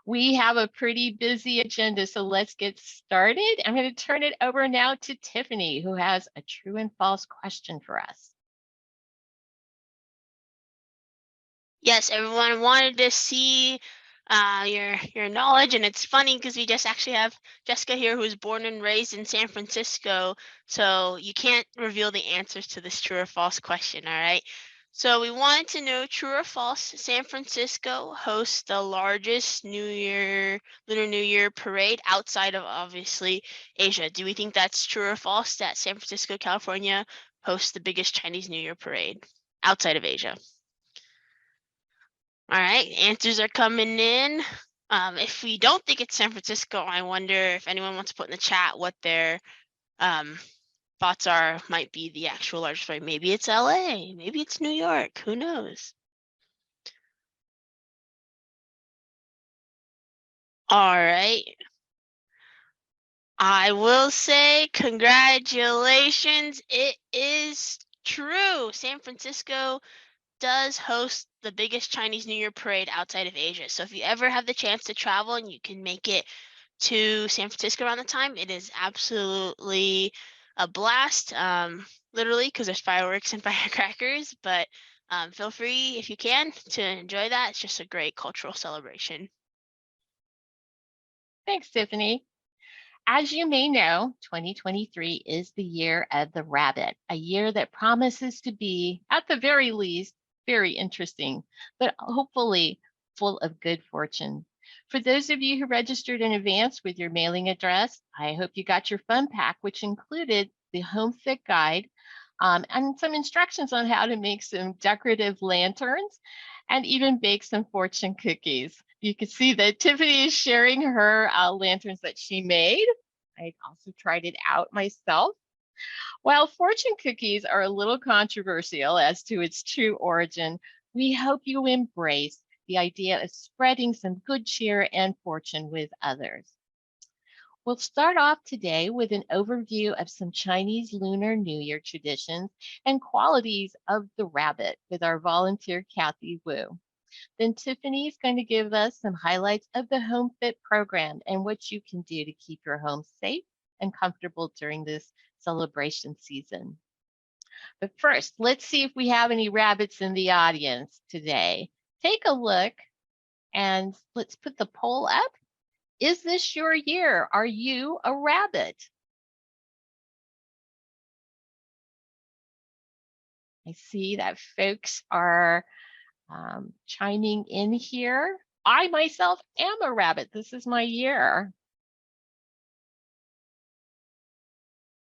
We have a pretty busy agenda, so let's get started. I'm going to turn it over now to Tiffany, who has a true and false question for us. Yes, everyone wanted to see your knowledge, and it's funny because we just actually have Jessica here, who was born and raised in San Francisco, so you can't reveal the answers to this true or false question, all right? So we wanted to know, true or false, San Francisco hosts the largest Lunar New Year parade outside of, obviously, Asia. Do we think that's true or false, that San Francisco, California hosts the biggest Chinese New Year parade outside of Asia? All right, answers are coming in. If we don't think it's San Francisco, I wonder if anyone wants to put in the chat what their thoughts are. Might be the actual largest parade. Maybe it's LA, maybe it's New York, who knows? All right. I will say congratulations. It is true. San Francisco does host the biggest Chinese New Year parade outside of Asia. So if you ever have the chance to travel and you can make it to San Francisco around the time, it is absolutely a blast, literally, because there's fireworks and firecrackers, but feel free, if you can, to enjoy that. It's just a great cultural celebration. Thanks, Tiffany. As you may know, 2023 is the year of the rabbit, a year that promises to be, at the very least, very interesting, but hopefully full of good fortune. For those of you who registered in advance with your mailing address, I hope you got your fun pack, which included the HomeFit guide and some instructions on how to make some decorative lanterns and even bake some fortune cookies. You can see that Tiffany is sharing her lanterns that she made. I also tried it out myself. While fortune cookies are a little controversial as to its true origin, we hope you embrace the idea of spreading some good cheer and fortune with others. We'll start off today with an overview of some Chinese Lunar New Year traditions and qualities of the rabbit with our volunteer, Kathy Wu. Then Tiffany's going to give us some highlights of the HomeFit program and what you can do to keep your home safe and comfortable during this celebration season. But first, let's see if we have any rabbits in the audience today. Take a look and let's put the poll up. Is this your year? Are you a rabbit? I see that folks are chiming in here. I myself am a rabbit. This is my year.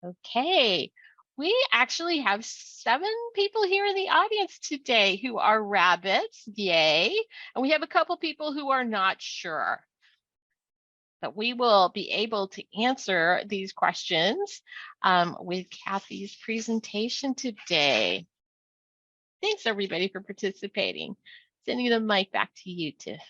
Okay, we actually have 7 people here in the audience today who are rabbits. Yay. And we have a couple people who are not sure. But we will be able to answer these questions with Kathy's presentation today. Thanks everybody for participating. Sending the mic back to you, Tiff.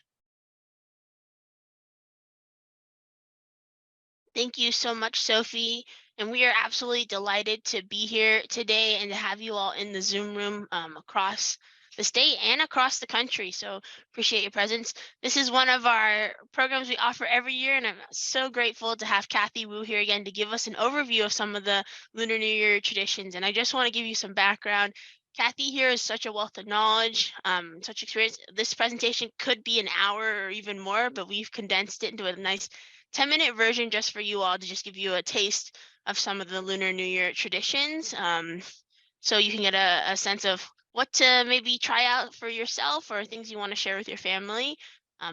Thank you so much, Sophie. And we are absolutely delighted to be here today and to have you all in the Zoom room across the state and across the country. So appreciate your presence. This is one of our programs we offer every year, and I'm so grateful to have Kathy Wu here again to give us an overview of some of the Lunar New Year traditions. And I just want to give you some background. Kathy here is such a wealth of knowledge, such experience. This presentation could be an hour or even more, but we've condensed it into a nice 10-minute version just for you all to just give you a taste of some of the Lunar New Year traditions, so you can get a sense of what to maybe try out for yourself or things you want to share with your family.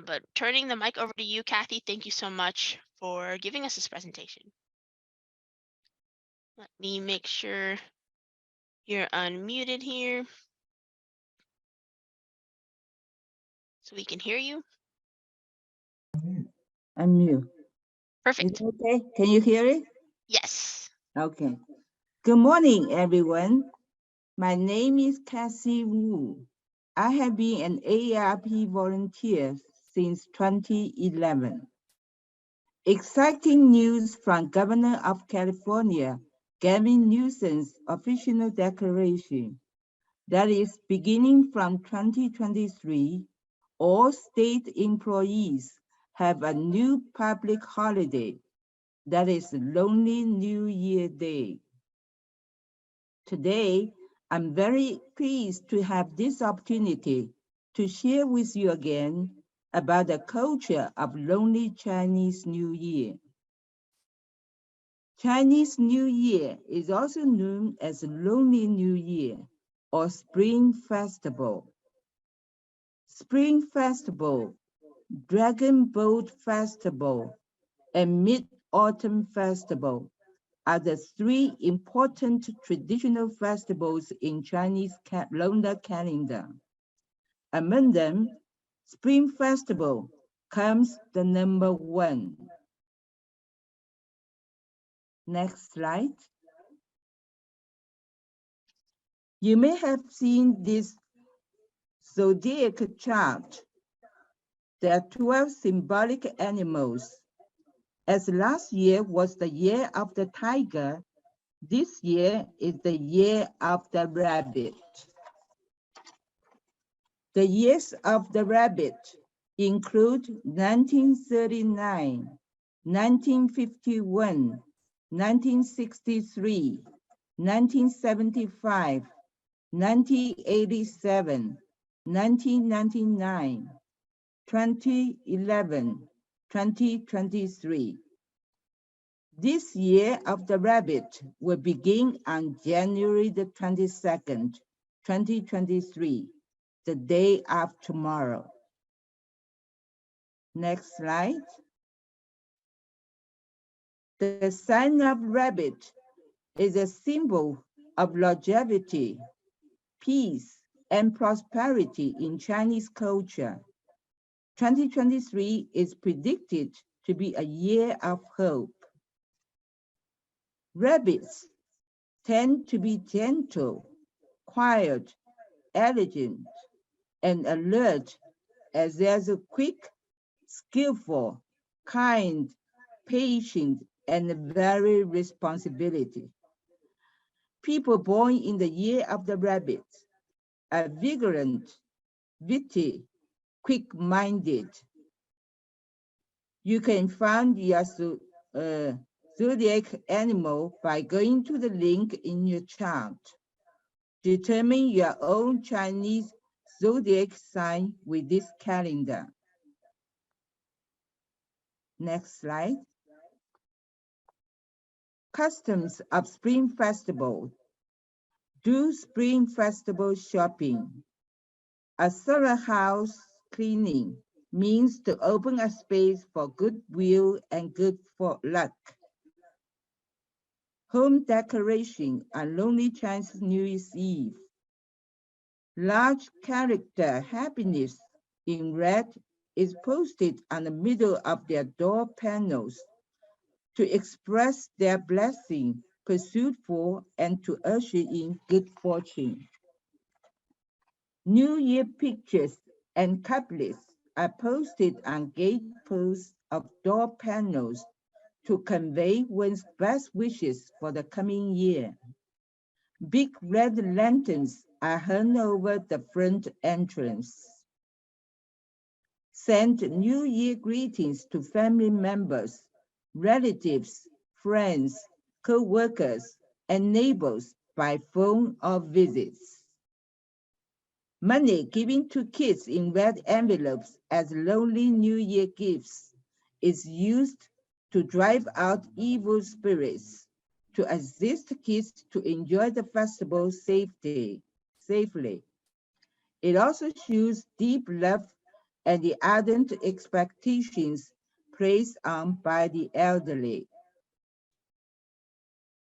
But turning the mic over to you, Kathy, thank you so much for giving us this presentation. Let me make sure you're unmuted here so we can hear you. Unmute. Perfect. Okay, can you hear it? Yes. Okay. Good morning, everyone. My name is Cassie Wu. I have been an AARP volunteer since 2011. Exciting news from Governor of California, Gavin Newsom's official declaration that is beginning from 2023, all state employees have a new public holiday, that is Lonely New Year Day. Today, I'm very pleased to have this opportunity to share with you again about the culture of Lonely Chinese New Year. Chinese New Year is also known as Lonely New Year or Spring Festival. Spring Festival, Dragon Boat Festival, and Mid-Autumn Festival are the three important traditional festivals in Chinese lunar calendar. Among them, Spring Festival comes the number one. Next slide. You may have seen this zodiac chart. There are 12 symbolic animals. As last year was the year of the tiger, this year is the year of the rabbit. The years of the rabbit include 1939, 1951, 1963, 1975, 1987, 1999, 2011, 2023. This year of the rabbit will begin on January the 22nd, 2023, the day of tomorrow. Next slide. The sign of rabbit is a symbol of longevity, peace, and prosperity in Chinese culture. 2023 is predicted to be a year of hope. Rabbits tend to be gentle, quiet, elegant, and alert, as there's a quick, skillful, kind, patient, and very responsibility. People born in the year of the rabbit are vigilant, witty, quick-minded. You can find your zodiac animal by going to the link in your chart. Determine your own Chinese zodiac sign with this calendar. Next slide. Customs of Spring Festival. Do Spring Festival shopping. A thorough house cleaning means to open a space for goodwill and good luck. Home decoration on Lonely Chinese New Year's Eve. Large character happiness in red is posted on the middle of their door panels to express their blessing, pursued for, and to usher in good fortune. New Year pictures and couplets are posted on gateposts of door panels to convey one's best wishes for the coming year. Big red lanterns are hung over the front entrance. Send New Year greetings to family members, relatives, friends, co-workers, and neighbors by phone or visits. Money given to kids in red envelopes as Lonely New Year gifts is used to drive out evil spirits, to assist kids to enjoy the festival safely. It also shows deep love and the ardent expectations placed on by the elderly.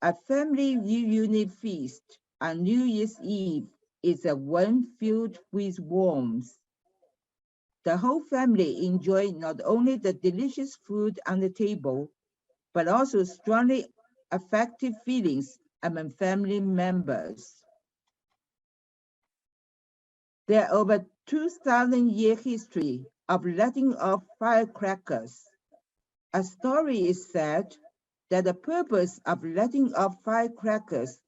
A family reunion feast on New Year's Eve is a one filled with warmth. The whole family enjoy not only the delicious food on the table, but also strongly affective feelings among family members. There are over 2,000-year history of letting off firecrackers. A story is said that the purpose of letting off firecrackers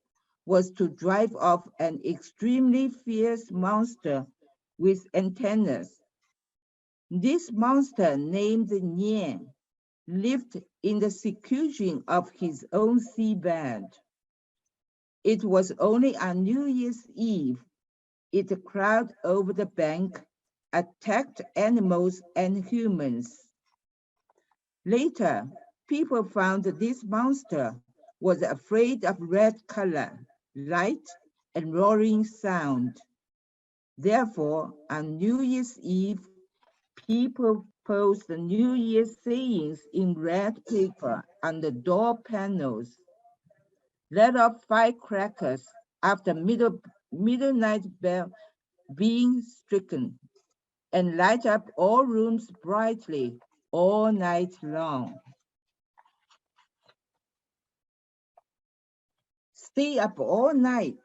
was to drive off an extremely fierce monster with antennas. This monster named Nian lived in the seclusion of his own seabed. It was only on New Year's Eve it crawled over the bank, attacked animals and humans. Later, people found this monster was afraid of red color, light, and roaring sound. Therefore, on New Year's Eve, people post the New Year's sayings in red paper on the door panels, let off firecrackers after midnight bell being stricken, and light up all rooms brightly all night long. Stay up all night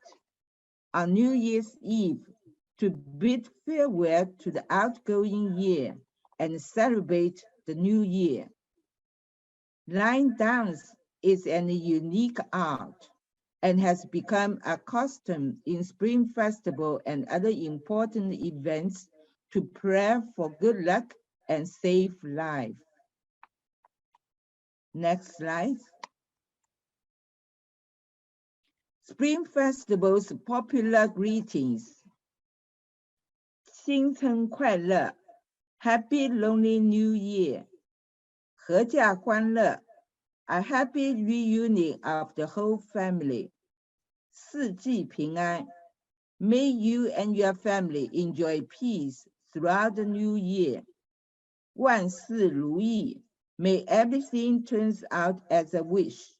on New Year's Eve to bid farewell to the outgoing year and celebrate the new year. Line dance is an unique art and has become a custom in Spring Festival and other important events to pray for good luck and save life. Next slide. Spring Festival's popular greetings. 新春快乐 Happy Lonely New Year. 阖家欢乐 A happy reunion of the whole family. 四季平安 May you and your family enjoy peace throughout the new year. 万事如意 May everything turns out as a wish.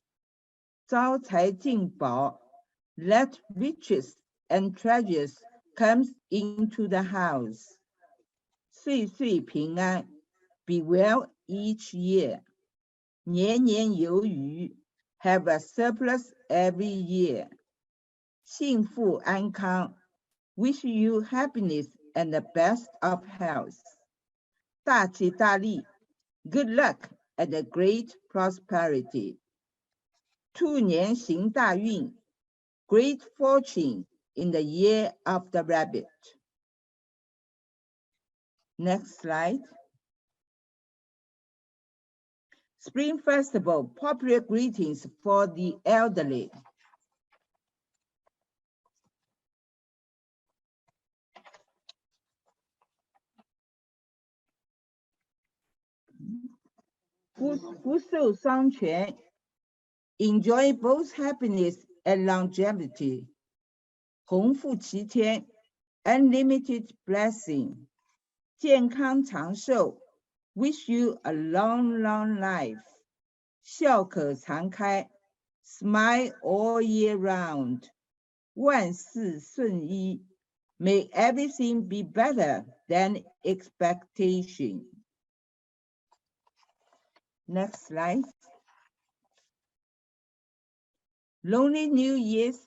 招财进宝 Let riches and treasures come into the house. 岁岁平安 Be well each year. 年年有余 Have a surplus every year. 幸福安康 Wish you happiness and the best of health. 大吉大利 Good luck and a great prosperity. 兔年行大运 Great fortune in the year of the rabbit. Next slide. Spring Festival popular greetings for the elderly. 福寿双全 Enjoy both happiness and longevity. 鸿福齐天 Unlimited blessing. 健康长寿 Wish you a long, long life. 笑口常开 Smile all year round. 万事顺意 May everything be better than expectation. Next slide. Lonely New Year's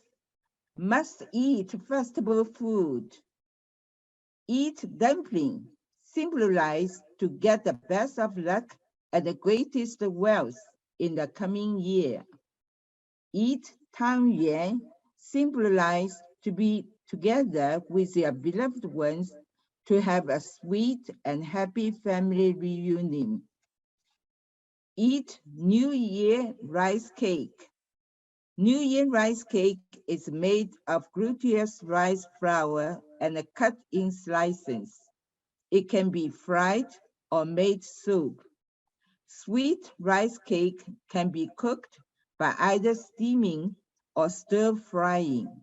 must eat festival food. Eat dumpling, symbolize to get the best of luck and the greatest wealth in the coming year. Eat tangyuan, symbolize to be together with your beloved ones to have a sweet and happy family reunion. Eat New Year rice cake. New Year rice cake is made of glutinous rice flour and cut in slices. It can be fried or made soup. Sweet rice cake can be cooked by either steaming or stir-frying.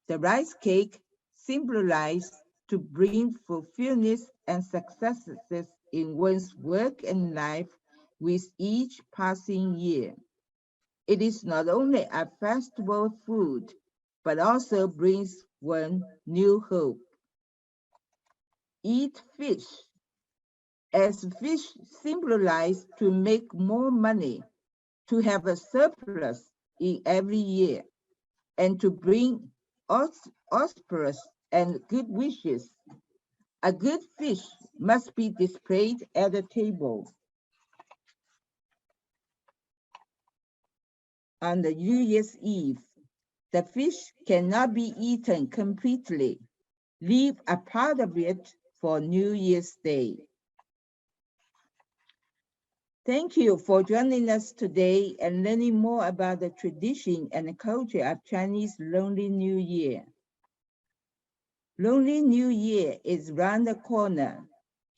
The rice cake symbolizes to bring fulfillment and successes in one's work and life with each passing year. It is not only a festival food, but also brings one new hope. Eat fish, as fish symbolize to make more money, to have a surplus in every year, and to bring prosperous and good wishes. A good fish must be displayed at the table. On the New Year's Eve, the fish cannot be eaten completely. Leave a part of it for New Year's Day. Thank you for joining us today and learning more about the tradition and culture of Chinese Lonely New Year. Lonely New Year is round the corner.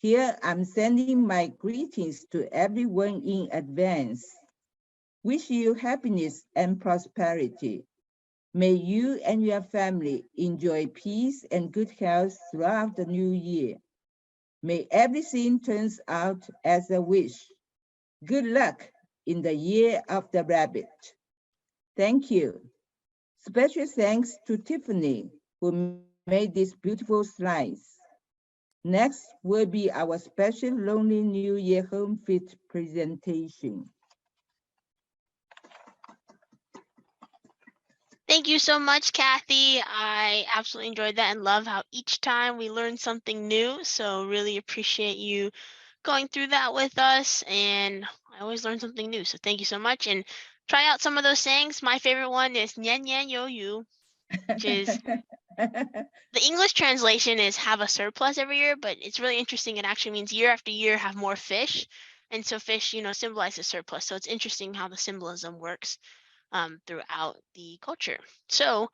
Here I'm sending my greetings to everyone in advance. Wish you happiness and prosperity. May you and your family enjoy peace and good health throughout the new year. May everything turns out as a wish. Good luck in the year of the rabbit. Thank you. Special thanks to Tiffany, who made these beautiful slides. Next will be our special Lonely New Year Home Fit presentation. Thank you so much, Kathy. I absolutely enjoyed that and love how each time we learn something new. So really appreciate you going through that with us. And I always learn something new. So thank you so much. And try out some of those sayings. My favorite one is nian nian you yu, which is the English translation is have a surplus every year, but it's really interesting. It actually means year after year have more fish. And so fish, symbolizes surplus. So it's interesting how the symbolism works throughout the culture. So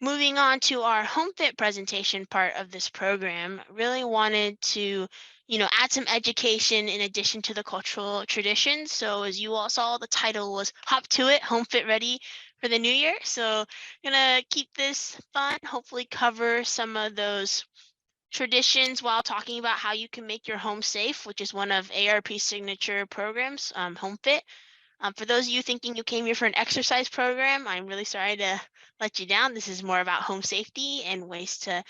moving on to our HomeFit presentation part of this program, really wanted to, add some education in addition to the cultural traditions. So as you all saw, the title was Hop to It, HomeFit Ready for the New Year. So gonna keep this fun, hopefully cover some of those traditions while talking about how you can make your home safe, which is one of ARP's signature programs, HomeFit. For those of you thinking you came here for an exercise program, I'm really sorry to let you down. This is more about home safety and ways to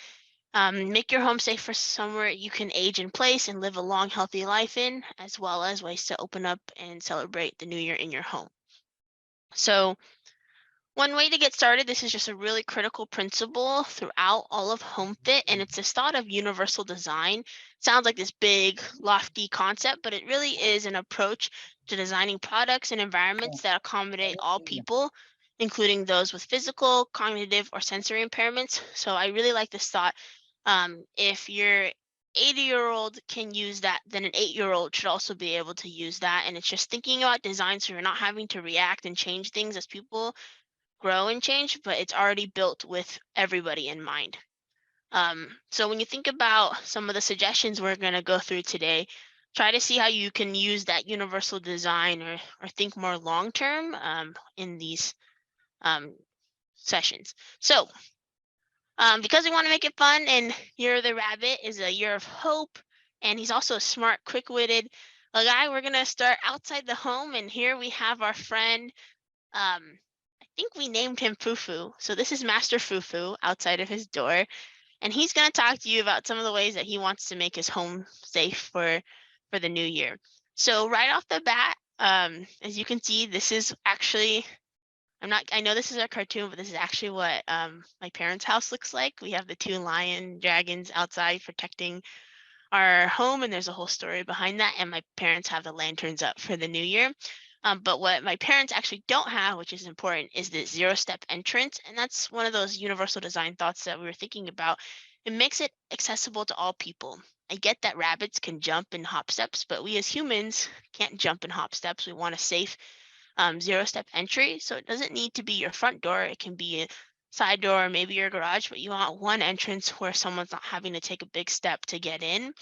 make your home safe for somewhere you can age in place and live a long, healthy life in, as well as ways to open up and celebrate the new year in your home. So one way to get started, this is just a really critical principle throughout all of HomeFit, and it's this thought of universal design. Sounds like this big, lofty concept, but it really is an approach to designing products and environments that accommodate all people, including those with physical, cognitive, or sensory impairments. So I really like this thought. If your 80-year-old can use that, then an 8-year-old should also be able to use that. And it's just thinking about design so you're not having to react and change things as people grow and change, but it's already built with everybody in mind. So when you think about some of the suggestions we're going to go through today, try to see how you can use that universal design or think more long term in these sessions. So because we want to make it fun, and Year of the Rabbit is a year of hope, and he's also a smart, quick-witted guy, we're going to start outside the home, and here we have our friend I think we named him Fufu. So this is Master Fufu outside of his door, and he's going to talk to you about some of the ways that he wants to make his home safe for the new year. So right off the bat, as you can see, this is actually I know this is a cartoon, but this is actually what my parents' house looks like. We have the two lion dragons outside protecting our home, and there's a whole story behind that. And my parents have the lanterns up for the new year. But what my parents actually don't have, which is important, is the 0-step entrance. And that's one of those universal design thoughts that we were thinking about. It makes it accessible to all people. I get that rabbits can jump and hop steps, but we as humans can't jump and hop steps. We want a safe 0-step entry. So it doesn't need to be your front door. It can be a side door, or maybe your garage, but you want one entrance where someone's not having to take a big step to get in.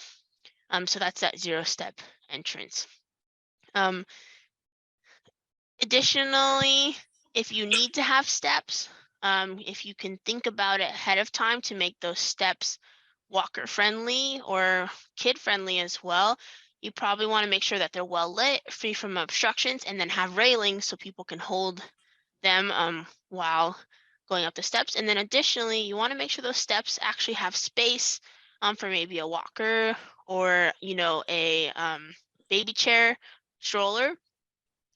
So that's that 0-step entrance. Additionally, if you need to have steps, if you can think about it ahead of time to make those steps walker friendly or kid friendly as well, you probably want to make sure that they're well lit, free from obstructions, and then have railings so people can hold them while going up the steps. And then additionally, you want to make sure those steps actually have space for maybe a walker or a baby chair stroller.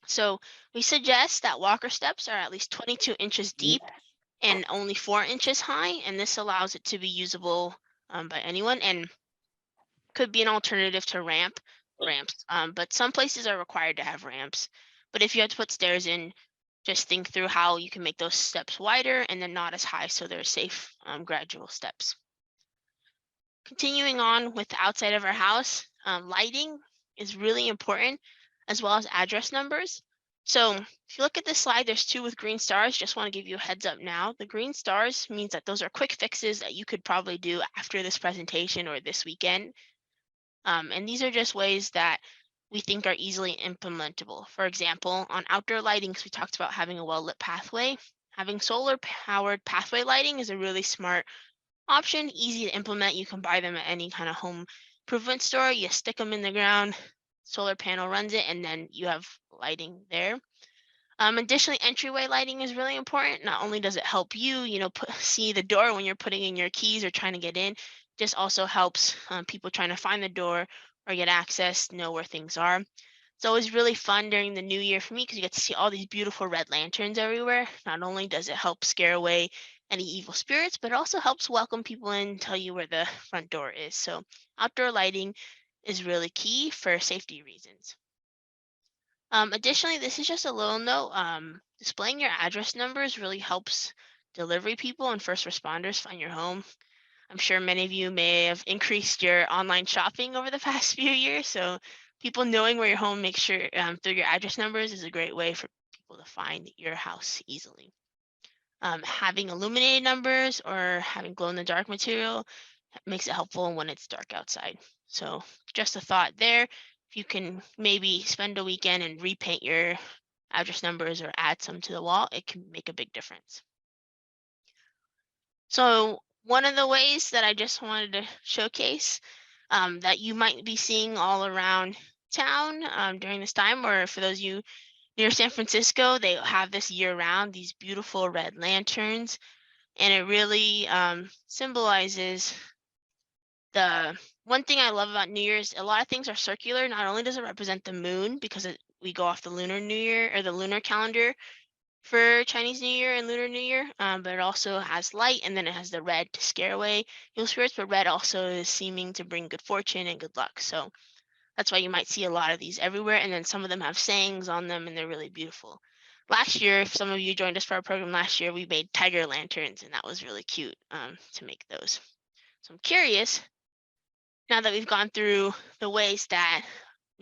So we suggest that walker steps are at least 22 inches deep and only 4 inches high, and this allows it to be usable by anyone and could be an alternative to ramps. But some places are required to have ramps. But if you have to put stairs in, just think through how you can make those steps wider and then not as high so they're safe, gradual steps. Continuing on with the outside of our house, lighting is really important. as well as address numbers. So if you look at this slide, there's 2 with green stars. Just want to give you a heads up now. The green stars means that those are quick fixes that you could probably do after this presentation or this weekend. And these are just ways that we think are easily implementable. For example, on outdoor lighting, because we talked about having a well-lit pathway, having solar-powered pathway lighting is a really smart option, easy to implement. You can buy them at any kind of home improvement store. You stick them in the ground, solar panel runs it, and then you have lighting there. Additionally, entryway lighting is really important. Not only does it help you, see the door when you're putting in your keys or trying to get in, just also helps people trying to find the door or get access, know where things are. It's always really fun during the new year for me because you get to see all these beautiful red lanterns everywhere. Not only does it help scare away any evil spirits, but it also helps welcome people in and tell you where the front door is. So outdoor lighting is really key for safety reasons. Additionally, this is just a little note. Displaying your address numbers really helps delivery people and first responders find your home. I'm sure many of you may have increased your online shopping over the past few years. So people knowing where your home makes sure through your address numbers is a great way for people to find your house easily. Having illuminated numbers or having glow in the dark material makes it helpful when it's dark outside. So just a thought there. If you can maybe spend a weekend and repaint your address numbers or add some to the wall, it can make a big difference. So one of the ways that I just wanted to showcase that you might be seeing all around town during this time, or for those of you near San Francisco, they have this year round, these beautiful red lanterns, and it really symbolizes the one thing I love about New Year's. A lot of things are circular. Not only does it represent the moon because we go off the lunar New Year or the lunar calendar for Chinese New Year and Lunar New Year, but it also has light, and then it has the red to scare away evil spirits, but red also is seeming to bring good fortune and good luck. So that's why you might see a lot of these everywhere, and then some of them have sayings on them, and they're really beautiful. Last year, if some of you joined us for our program last year, we made tiger lanterns, and that was really cute to make those. So I'm curious, now that we've gone through the ways that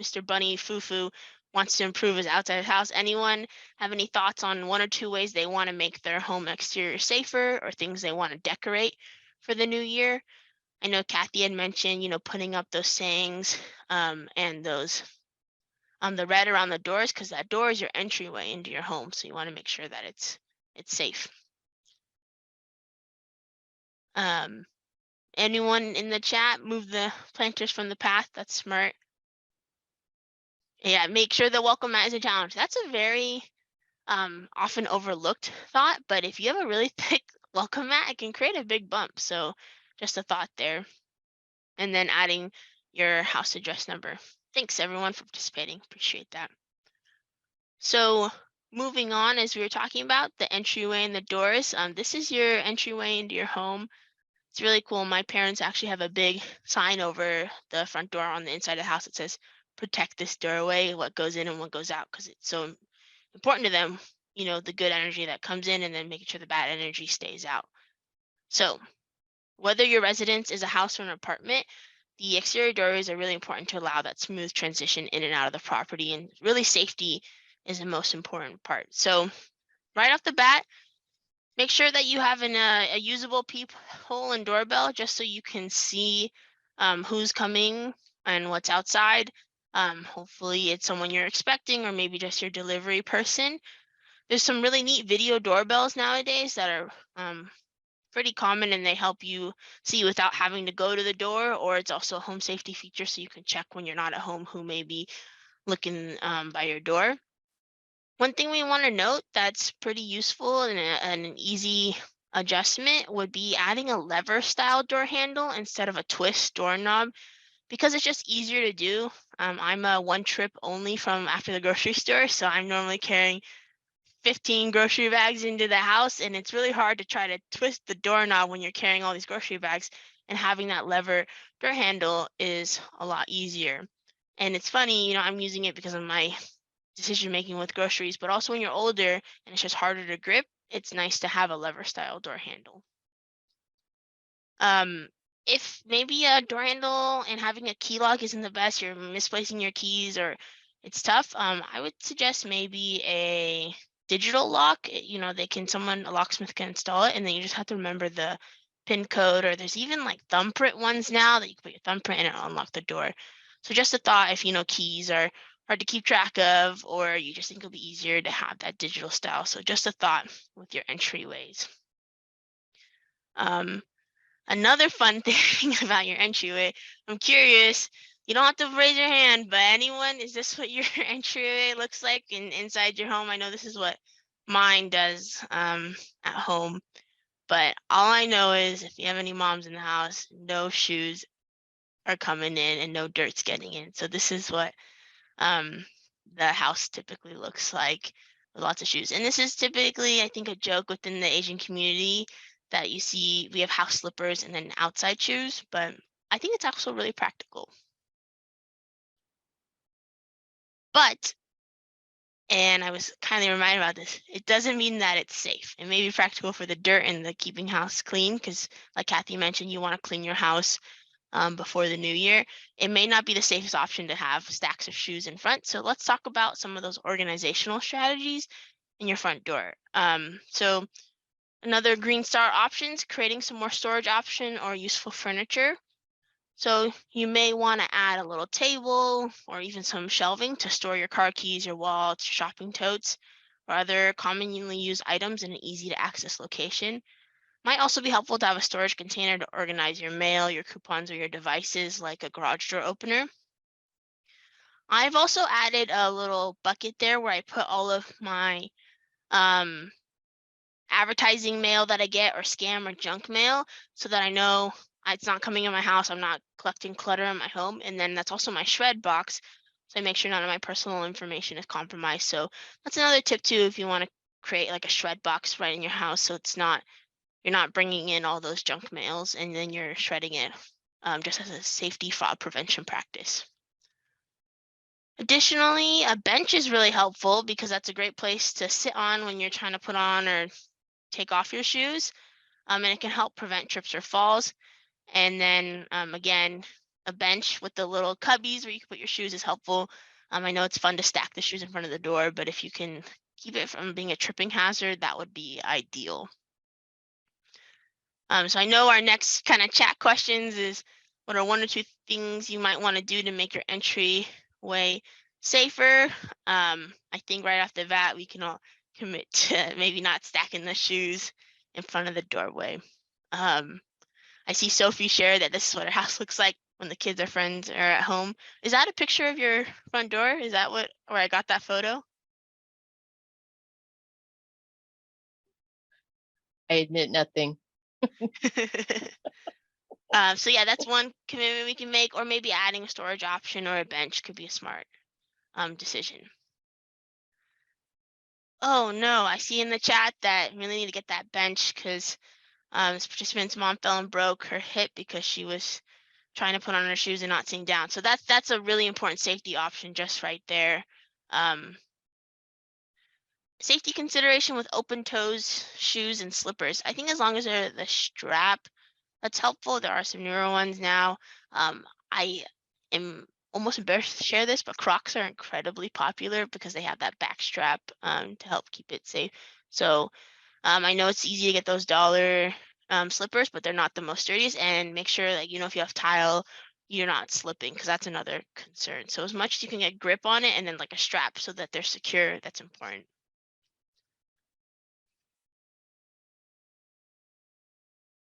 Mr. Bunny Fufu wants to improve his outside house, anyone have any thoughts on 1 or 2 ways they want to make their home exterior safer or things they want to decorate for the new year? I know Kathy had mentioned, putting up those sayings and those the red around the doors, because that door is your entryway into your home. So you want to make sure that it's safe. Anyone in the chat, move the planters from the path? That's smart. Yeah, make sure the welcome mat is a challenge. That's a very often overlooked thought, but if you have a really thick welcome mat, it can create a big bump. So just a thought there. And then adding your house address number. Thanks everyone for participating. Appreciate that. So moving on, as we were talking about the entryway and the doors, this is your entryway into your home. It's really cool. My parents actually have a big sign over the front door on the inside of the house that says, "Protect this doorway, what goes in and what goes out," because it's so important to them, the good energy that comes in and then making sure the bad energy stays out. So whether your residence is a house or an apartment, the exterior doors are really important to allow that smooth transition in and out of the property, and really safety is the most important part. So right off the bat, make sure that you have a usable peephole and doorbell just so you can see who's coming and what's outside. Hopefully it's someone you're expecting or maybe just your delivery person. There's some really neat video doorbells nowadays that are pretty common, and they help you see without having to go to the door, or it's also a home safety feature so you can check when you're not at home who may be looking by your door. One thing we want to note that's pretty useful and an easy adjustment would be adding a lever style door handle instead of a twist doorknob, because it's just easier to do. I'm a one trip only from after the grocery store, so I'm normally carrying 15 grocery bags into the house, and it's really hard to try to twist the doorknob when you're carrying all these grocery bags, and having that lever door handle is a lot easier. And it's funny, I'm using it because of my decision making with groceries, but also when you're older and it's just harder to grip, it's nice to have a lever style door handle. If maybe a door handle and having a key lock isn't the best, you're misplacing your keys, or it's tough. I would suggest maybe a digital lock. A locksmith can install it, and then you just have to remember the pin code, or there's even like thumbprint ones now that you can put your thumbprint in and it'll unlock the door. So just a thought, if keys are hard to keep track of, or you just think it'll be easier to have that digital style. So just a thought with your entryways. Another fun thing about your entryway, I'm curious, you don't have to raise your hand, but anyone, is this what your entryway looks like inside your home? I know this is what mine does at home, but all I know is if you have any moms in the house, no shoes are coming in and no dirt's getting in. So this is what the house typically looks like, with lots of shoes. And this is typically, I think, a joke within the Asian community that you see we have house slippers and then outside shoes, but I think it's also really practical. But, and I was kind of reminded about this, it doesn't mean that it's safe. It may be practical for the dirt and the keeping house clean, because like Kathy mentioned, you want to clean your house before the new year. It may not be the safest option to have stacks of shoes in front. So let's talk about some of those organizational strategies in your front door. So another Green Star options, creating some more storage option or useful furniture. So you may want to add a little table or even some shelving to store your car keys, your wallets, shopping totes, or other commonly used items in an easy to access location. Might also be helpful to have a storage container to organize your mail, your coupons, or your devices, like a garage door opener. I've also added a little bucket there where I put all of my advertising mail that I get, or scam or junk mail, so that I know it's not coming in my house. I'm not collecting clutter in my home. And then that's also my shred box. So I make sure none of my personal information is compromised. So that's another tip too, if you want to create like a shred box right in your house, so you're not bringing in all those junk mails and then you're shredding it, just as a safety fraud prevention practice. Additionally, a bench is really helpful because that's a great place to sit on when you're trying to put on or take off your shoes, and it can help prevent trips or falls. And then again, a bench with the little cubbies where you can put your shoes is helpful. I know it's fun to stack the shoes in front of the door, but if you can keep it from being a tripping hazard, that would be ideal. So I know our next kind of chat questions is, what are one or two things you might want to do to make your entryway safer? I think right off the bat, we can all commit to maybe not stacking the shoes in front of the doorway. I see Sophie share that this is what her house looks like when the kids or friends are at home. Is that a picture of your front door? Is that where I got that photo? I admit nothing. So yeah, that's one commitment we can make, or maybe adding a storage option or a bench could be a smart decision. Oh no, I see in the chat that we really need to get that bench because this participant's mom fell and broke her hip because she was trying to put on her shoes and not sitting down. So that's a really important safety option just right there. Safety consideration with open toes, shoes, and slippers. I think as long as they're the strap, that's helpful. There are some newer ones now. I am almost embarrassed to share this, but Crocs are incredibly popular because they have that back strap to help keep it safe. So I know it's easy to get those dollar slippers, but they're not the most sturdiest. And make sure that, if you have tile, you're not slipping, because that's another concern. So as much as you can get grip on it, and then like a strap so that they're secure, that's important.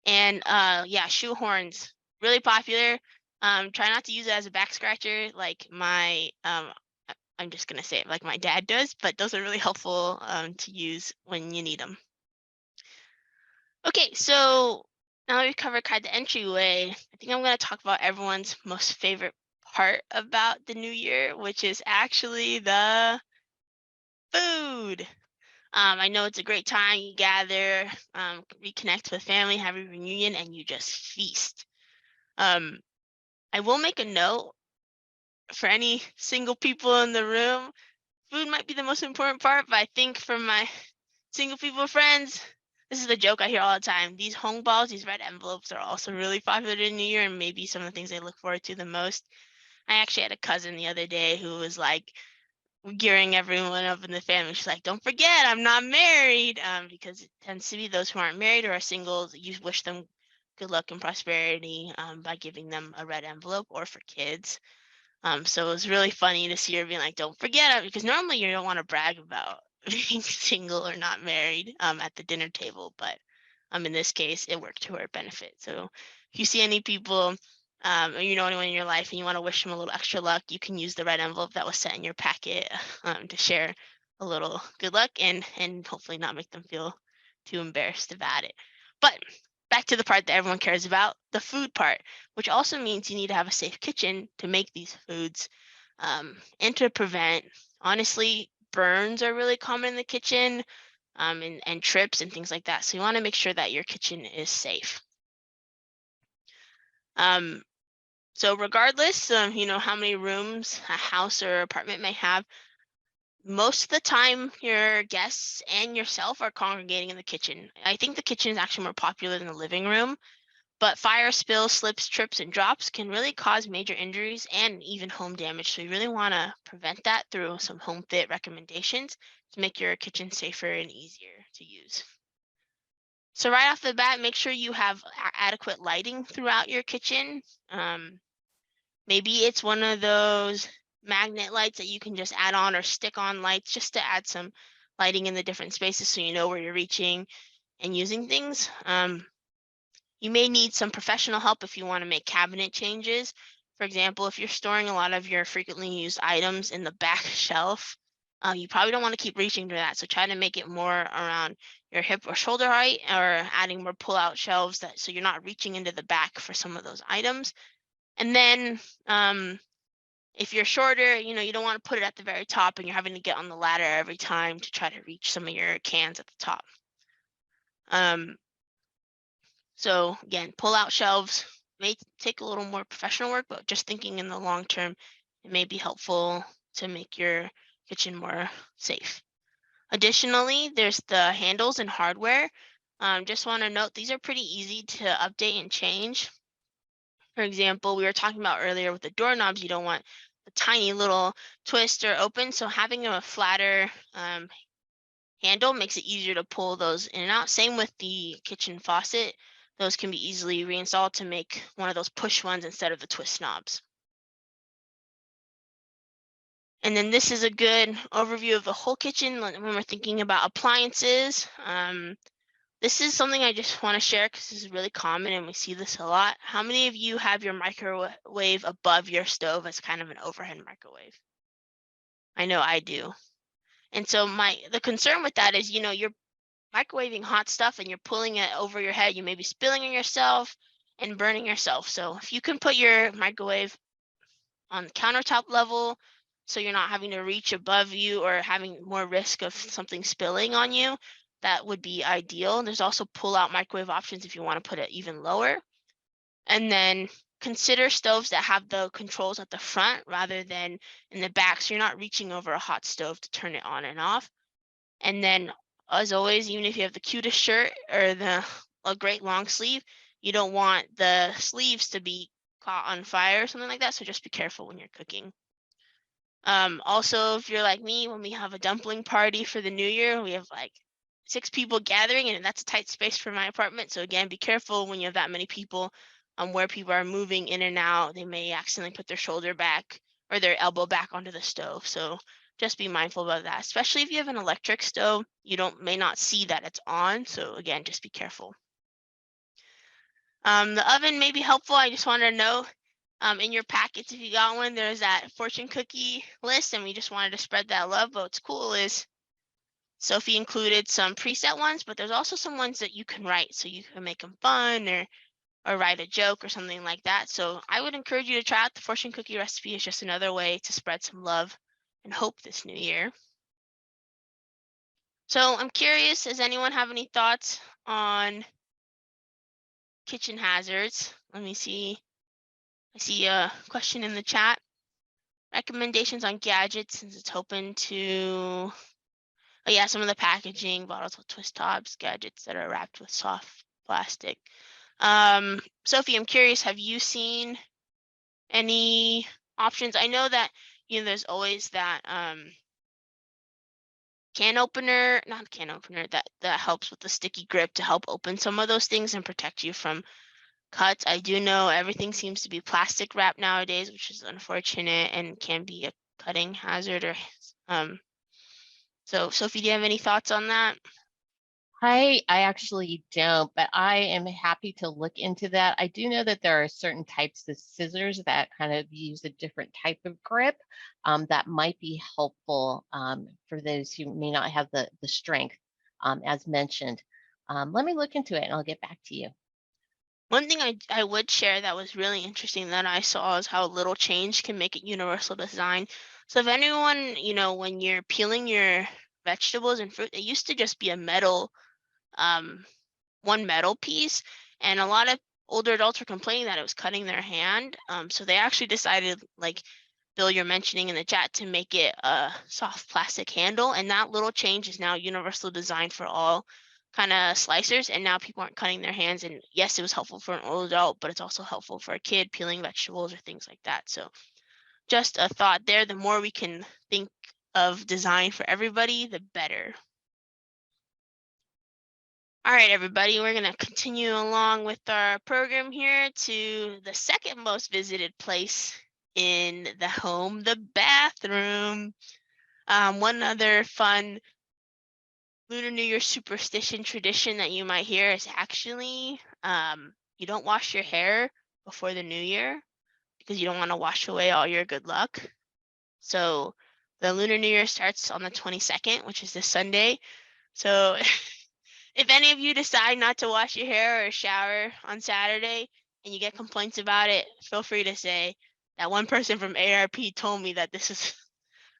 And yeah, shoe horns, really popular. Try not to use it as a back scratcher like I'm just gonna say it like my dad does, but those are really helpful to use when you need them. Okay, so now that we've covered kind of the entryway, I think I'm gonna talk about everyone's most favorite part about the new year, which is actually the food. I know it's a great time. You gather, reconnect with family, have a reunion, and you just feast. I will make a note for any single people in the room. Food might be the most important part, but I think for my single people friends, this is the joke I hear all the time. These home balls, these red envelopes, are also really popular in New Year, and maybe some of the things they look forward to the most. I actually had a cousin the other day who was like, gearing everyone up in the family. She's like, don't forget, I'm not married, because it tends to be those who aren't married or are single. You wish them good luck and prosperity by giving them a red envelope, or for kids. So it was really funny to see her being like, don't forget it, because normally you don't want to brag about being single or not married at the dinner table, but in this case, it worked to her benefit. So if you see any people or you know anyone in your life and you want to wish them a little extra luck, you can use the red envelope that was sent in your packet to share a little good luck and hopefully not make them feel too embarrassed about it. But back to the part that everyone cares about, the food part, which also means you need to have a safe kitchen to make these foods and to prevent, honestly, burns are really common in the kitchen and trips and things like that. So you want to make sure that your kitchen is safe. So regardless, you know, how many rooms a house or apartment may have, most of the time your guests and yourself are congregating in the kitchen. I think the kitchen is actually more popular than the living room, but fire spills, slips, trips, and drops can really cause major injuries and even home damage. So you really want to prevent that through some HomeFit recommendations to make your kitchen safer and easier to use. So right off the bat, make sure you have adequate lighting throughout your kitchen. Maybe it's one of those magnet lights that you can just add on or stick on lights just to add some lighting in the different spaces so you know where you're reaching and using things. You may need some professional help if you want to make cabinet changes. For example, if you're storing a lot of your frequently used items in the back shelf, you probably don't want to keep reaching to that. So try to make it more around your hip or shoulder height, or adding more pull-out shelves so you're not reaching into the back for some of those items. And then if you're shorter, you know, you don't want to put it at the very top and you're having to get on the ladder every time to try to reach some of your cans at the top. So again, pull-out shelves may take a little more professional work, but just thinking in the long term, it may be helpful to make your kitchen more safe. Additionally, there's the handles and hardware. Just want to note, these are pretty easy to update and change. For example, we were talking about earlier with the doorknobs, you don't want a tiny little twist or open. So having a flatter handle makes it easier to pull those in and out. Same with the kitchen faucet. Those can be easily reinstalled to make one of those push ones instead of the twist knobs. And then this is a good overview of the whole kitchen when we're thinking about appliances. This is something I just want to share because this is really common and we see this a lot. How many of you have your microwave above your stove as kind of an overhead microwave? I know I do. And so the concern with that is, you know, you're microwaving hot stuff and you're pulling it over your head, you may be spilling on yourself and burning yourself. So if you can put your microwave on the countertop level so you're not having to reach above you or having more risk of something spilling on you, that would be ideal. There's also pull-out microwave options if you want to put it even lower. And then consider stoves that have the controls at the front rather than in the back, so you're not reaching over a hot stove to turn it on and off. And then, as always, even if you have the cutest shirt or a great long sleeve, you don't want the sleeves to be caught on fire or something like that. So just be careful when you're cooking. Also, if you're like me, when we have a dumpling party for the new year, we have like 6 people gathering, and that's a tight space for my apartment. So again, be careful when you have that many people where people are moving in and out. They may accidentally put their shoulder back or their elbow back onto the stove. So just be mindful about that, especially if you have an electric stove. You may not see that it's on. So again, just be careful. The oven may be helpful. I just wanted to know in your packets, if you got one, there's that fortune cookie list, and we just wanted to spread that love. But what's cool is Sophie included some preset ones, but there's also some ones that you can write, so you can make them fun or write a joke or something like that. So I would encourage you to try out the fortune cookie recipe. It's just another way to spread some love and hope this new year. So I'm curious, does anyone have any thoughts on kitchen hazards? Let me see. I see a question in the chat. Recommendations on gadgets, since it's open to, oh yeah, some of the packaging, bottles with twist tops, gadgets that are wrapped with soft plastic. Sophie, I'm curious, have you seen any options? I know that, you know, there's always that can opener, not a can opener, that helps with the sticky grip to help open some of those things and protect you from cuts. I do know everything seems to be plastic wrap nowadays, which is unfortunate and can be a cutting hazard. Or so Sophie, do you have any thoughts on that? I actually don't, but I am happy to look into that. I do know that there are certain types of scissors that kind of use a different type of grip that might be helpful for those who may not have the strength, as mentioned. Let me look into it and I'll get back to you. One thing I would share that was really interesting that I saw is how little change can make it universal design. So if anyone, when you're peeling your vegetables and fruit, it used to just be a metal, one metal piece, and a lot of older adults were complaining that it was cutting their hand. So they actually decided, like Bill, you're mentioning in the chat, to make it a soft plastic handle, and that little change is now universal design for all kind of slicers, and now people aren't cutting their hands. And yes, it was helpful for an old adult, but it's also helpful for a kid peeling vegetables or things like that. So just a thought there, the more we can think of design for everybody, the better. All right, everybody, we're going to continue along with our program here to the second most visited place in the home, the bathroom. One other fun Lunar New Year superstition tradition that you might hear is actually you don't wash your hair before the new year because you don't want to wash away all your good luck. So the Lunar New Year starts on the 22nd, which is this Sunday. So if any of you decide not to wash your hair or shower on Saturday and you get complaints about it, feel free to say that one person from ARP told me that this is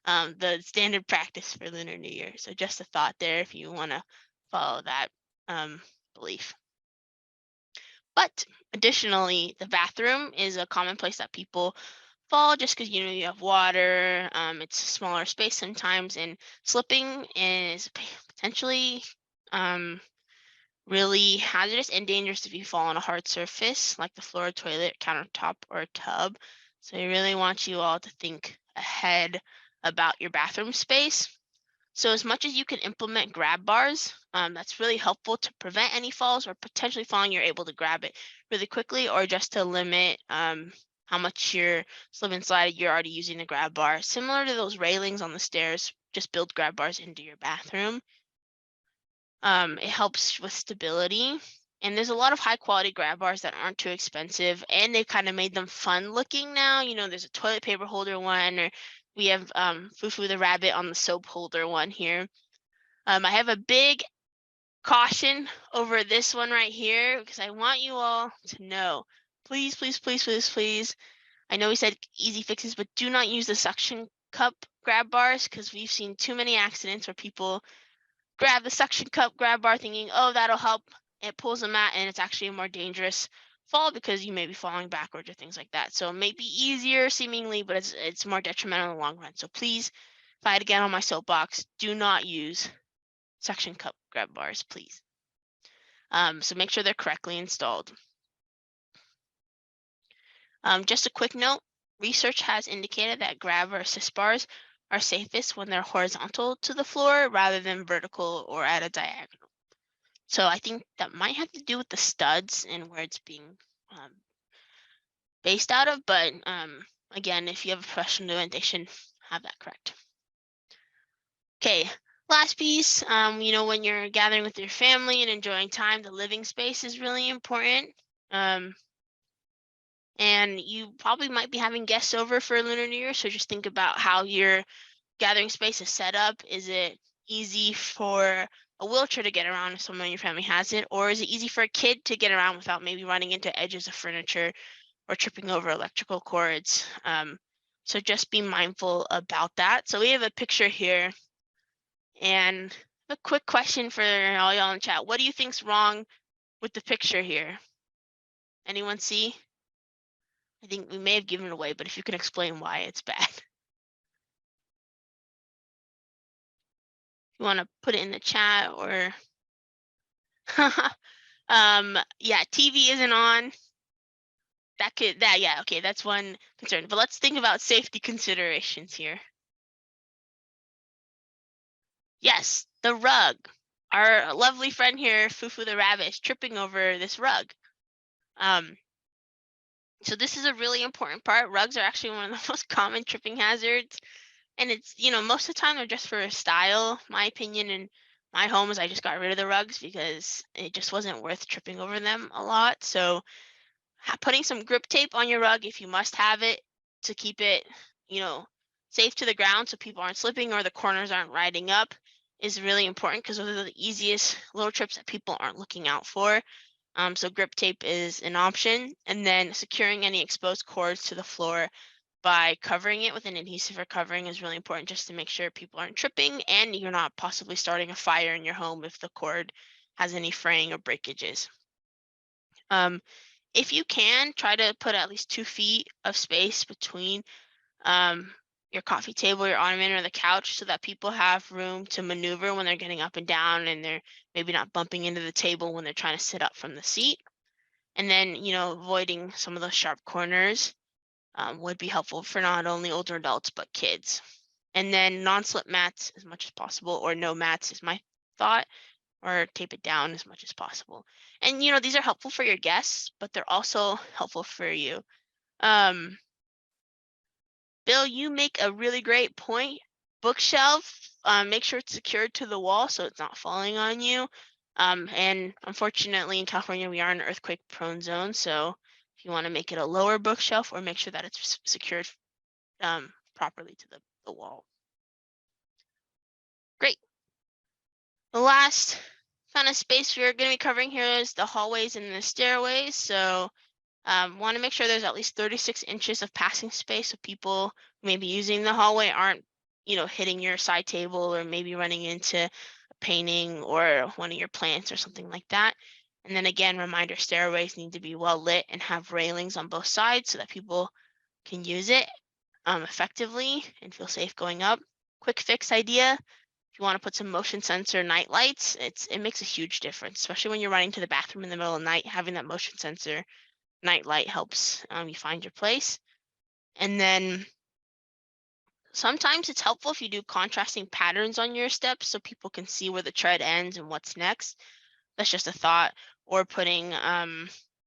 the standard practice for Lunar New Year. So just a thought there if you want to follow that belief. But additionally, the bathroom is a common place that people fall just because you have water. It's a smaller space sometimes, and slipping is potentially really hazardous and dangerous if you fall on a hard surface like the floor, toilet, countertop, or a tub. So I really want you all to think ahead about your bathroom space. So as much as you can implement grab bars, that's really helpful to prevent any falls or potentially falling. You're able to grab it really quickly, or just to limit how much you're slip and slide. You're already using the grab bar. Similar to those railings on the stairs, just build grab bars into your bathroom. It helps with stability. And there's a lot of high quality grab bars that aren't too expensive, and they've kind of made them fun looking now. There's a toilet paper holder one, or we have Fufu the rabbit on the soap holder one here. I have a big caution over this one right here because I want you all to know, please, please, please, please, please. I know we said easy fixes, but do not use the suction cup grab bars because we've seen too many accidents where people grab the suction cup grab bar thinking, oh, that'll help. It pulls them out, and it's actually a more dangerous fall because you may be falling backwards or things like that. So it may be easier seemingly, but it's more detrimental in the long run. So please, if I had to get on my soapbox, do not use suction cup grab bars, please. So make sure they're correctly installed. Just a quick note, research has indicated that grab or assist bars are safest when they're horizontal to the floor rather than vertical or at a diagonal. So I think that might have to do with the studs and where it's being based out of. But again, if you have a professional doing it, they should have that correct. Okay, last piece, when you're gathering with your family and enjoying time, the living space is really important. And you probably might be having guests over for Lunar New Year. So just think about how your gathering space is set up. Is it easy for a wheelchair to get around if someone in your family has it? Or is it easy for a kid to get around without maybe running into edges of furniture or tripping over electrical cords? So just be mindful about that. So we have a picture here. And a quick question for all y'all in chat. What do you think's wrong with the picture here? Anyone see? I think we may have given it away, but if you can explain why it's bad. You want to put it in the chat or yeah, TV isn't on. Okay, that's one concern. But let's think about safety considerations here. Yes, the rug. Our lovely friend here, Fufu the rabbit, is tripping over this rug. So this is a really important part. Rugs are actually one of the most common tripping hazards. And it's, most of the time they're just for style. My opinion in my home is I just got rid of the rugs because it just wasn't worth tripping over them a lot. So putting some grip tape on your rug, if you must have it, to keep it, safe to the ground so people aren't slipping or the corners aren't riding up, is really important because those are the easiest little trips that people aren't looking out for. So grip tape is an option, and then securing any exposed cords to the floor by covering it with an adhesive or covering is really important, just to make sure people aren't tripping and you're not possibly starting a fire in your home if the cord has any fraying or breakages. If you can, try to put at least 2 feet of space between your coffee table, your ottoman, or the couch so that people have room to maneuver when they're getting up and down and they're maybe not bumping into the table when they're trying to sit up from the seat. And then, avoiding some of those sharp corners would be helpful for not only older adults, but kids. And then non-slip mats as much as possible, or no mats is my thought, or tape it down as much as possible. And, these are helpful for your guests, but they're also helpful for you. Bill, you make a really great point. Bookshelf, make sure it's secured to the wall so it's not falling on you. And unfortunately, in California, we are in an earthquake-prone zone. So if you want to make it a lower bookshelf, or make sure that it's secured properly to the wall. Great. The last kind of space we're going to be covering here is the hallways and the stairways. So want to make sure there's at least 36 inches of passing space so people who may be using the hallway aren't, hitting your side table or maybe running into a painting or one of your plants or something like that. And then again, reminder, stairways need to be well lit and have railings on both sides so that people can use it effectively and feel safe going up. Quick fix idea: if you want to put some motion sensor night lights, it makes a huge difference, especially when you're running to the bathroom in the middle of the night. Having that motion sensor night light helps you find your place. And then sometimes it's helpful if you do contrasting patterns on your steps so people can see where the tread ends and what's next. That's just a thought. Or putting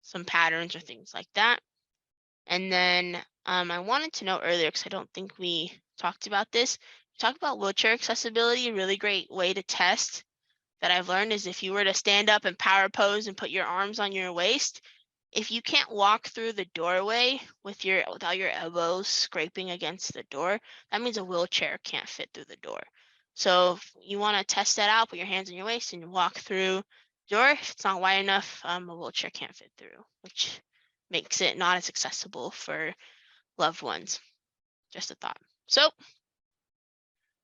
some patterns or things like that. And then I wanted to know earlier, because I don't think we talked about this. We talked about wheelchair accessibility. A really great way to test that I've learned is if you were to stand up and power pose and put your arms on your waist, if you can't walk through the doorway without your elbows scraping against the door, that means a wheelchair can't fit through the door. So if you want to test that out, put your hands on your waist and walk through the door. If it's not wide enough, a wheelchair can't fit through, which makes it not as accessible for loved ones. Just a thought. So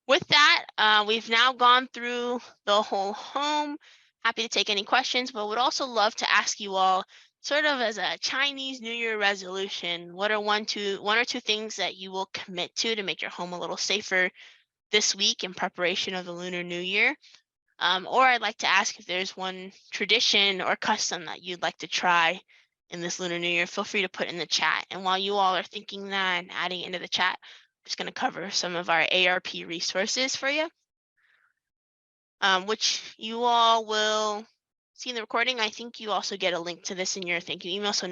with that, we've now gone through the whole home. Happy to take any questions, but would also love to ask you all, sort of as a Chinese New Year resolution, what are one or two things that you will commit to make your home a little safer this week in preparation of the Lunar New Year? Or I'd like to ask if there's one tradition or custom that you'd like to try in this Lunar New Year. Feel free to put in the chat. And while you all are thinking that and adding it into the chat, I'm just going to cover some of our ARP resources for you, which you all will see in the recording. I think you also get a link to this in your thank you email, so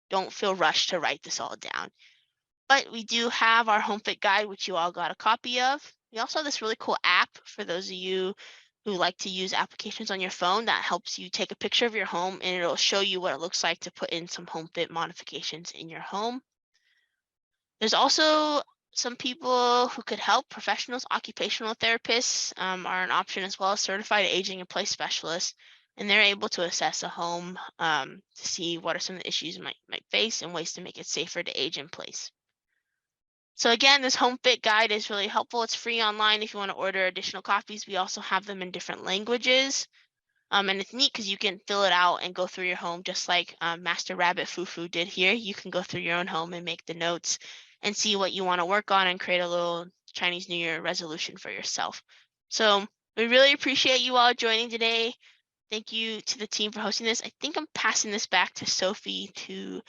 don't feel rushed to write this all down. But we do have our HomeFit guide, which you all got a copy of. We also have this really cool app for those of you who like to use applications on your phone that helps you take a picture of your home, and it'll show you what it looks like to put in some HomeFit modifications in your home. There's also some people who could help. Professionals, occupational therapists are an option, as well as certified aging in place specialists, and they're able to assess a home to see what are some of the issues you might face and ways to make it safer to age in place. So again, this HomeFit guide is really helpful. It's free online if you want to order additional copies. We also have them in different languages. And it's neat because you can fill it out and go through your home, just like Master Rabbit Fufu did here. You can go through your own home and make the notes and see what you want to work on and create a little Chinese New Year resolution for yourself. So we really appreciate you all joining today. Thank you to the team for hosting this. I think I'm passing this back to Sophie to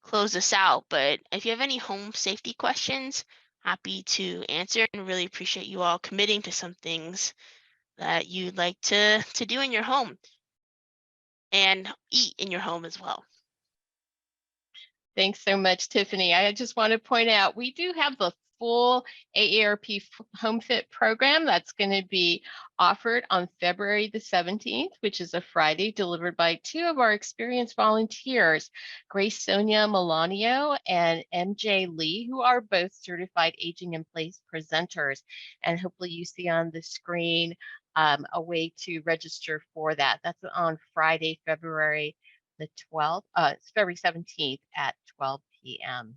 close this out, but if you have any home safety questions, happy to answer, and really appreciate you all committing to some things that you'd like to do in your home and eat in your home as well. Thanks so much, Tiffany. I just want to point out we do have the full AARP HomeFit program that's going to be offered on February the 17th, which is a Friday, delivered by two of our experienced volunteers, Grace Sonia Milanio and MJ Lee, who are both certified aging in place presenters. And hopefully you see on the screen a way to register for that. That's on Friday, February the 12th, it's February 17th at 12 p.m.